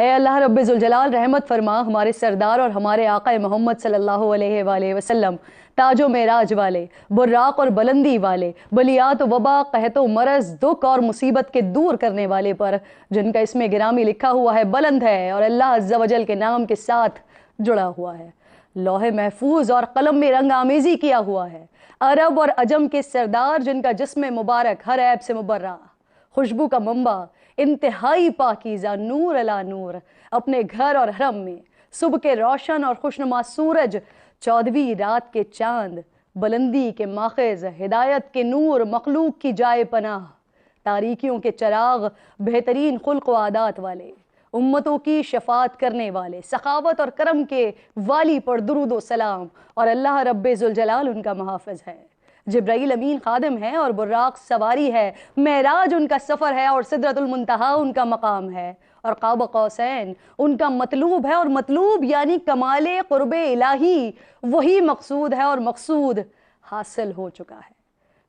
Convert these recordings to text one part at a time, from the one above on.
اے اللہ رب ذوالجلال رحمت فرما ہمارے سردار اور ہمارے آقا محمد صلی اللہ علیہ وآلہ وسلم، تاج و معراج والے، براق اور بلندی والے، بلیات و وبا، قحط و مرض، دکھ اور مصیبت کے دور کرنے والے پر، جن کا اسم گرامی لکھا ہوا ہے بلند ہے اور اللہ عز و جل کے نام کے ساتھ جڑا ہوا ہے، لوح محفوظ اور قلم میں رنگ آمیزی کیا ہوا ہے، عرب اور عجم کے سردار جن کا جسم مبارک ہر عیب سے مبرہ، خوشبو کا منبع، انتہائی پاکیزہ، نور علی نور، اپنے گھر اور حرم میں، صبح کے روشن اور خوشنما سورج، 14ویں رات کے چاند، بلندی کے ماخذ، ہدایت کے نور، مخلوق کی جائے پناہ، تاریکیوں کے چراغ، بہترین خلق و عادات والے، امتوں کی شفاعت کرنے والے، سخاوت اور کرم کے والی پر درود و سلام، اور اللہ رب ذوالجلال ان کا محافظ ہے، جبرائیل امین خادم ہے اور براق سواری ہے، معراج ان کا سفر ہے اور سدرۃ المنتہا ان کا مقام ہے، اور قاب قوسین ان کا مطلوب ہے، اور مطلوب یعنی کمال قرب الہی وہی مقصود ہے، اور مقصود حاصل ہو چکا ہے۔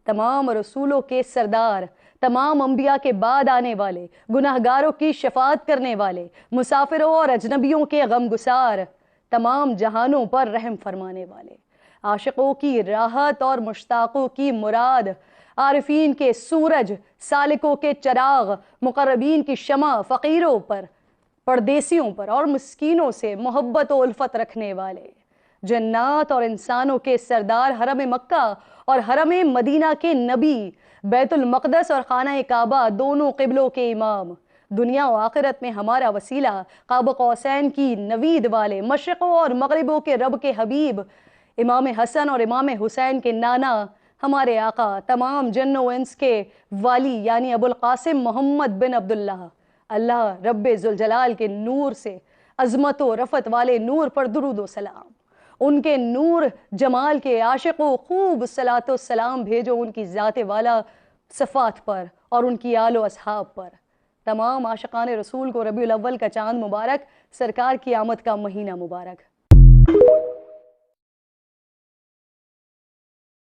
تمام رسولوں کے سردار، تمام انبیاء کے بعد آنے والے، گناہگاروں کی شفاعت کرنے والے، مسافروں اور اجنبیوں کے غمگسار، تمام جہانوں پر رحم فرمانے والے، عاشقوں کی راحت اور مشتاقوں کی مراد، عارفین کے سورج، سالکوں کے چراغ، مقربین کی شمع، فقیروں پر، پردیسیوں پر اور مسکینوں سے محبت و الفت رکھنے والے، جنات اور انسانوں کے سردار، حرم مکہ اور حرم مدینہ کے نبی، بیت المقدس اور خانہ کعبہ دونوں قبلوں کے امام، دنیا و آخرت میں ہمارا وسیلہ، قاب قوسین کی نوید والے، مشرقوں اور مغربوں کے رب کے حبیب، امام حسن اور امام حسین کے نانا، ہمارے آقا، تمام جن و انس کے والی یعنی ابو القاسم محمد بن عبداللہ، اللہ رب ذوالجلال کے نور سے، عظمت و رفعت والے نور پر درود و سلام، ان کے نور جمال کے عاشق و خوب صلاۃ و سلام بھیجو ان کی ذات والا صفات پر اور ان کی آل و اصحاب پر، تمام عاشقان رسول کو ربیع الاول کا چاند مبارک، سرکار کی آمد کا مہینہ مبارک۔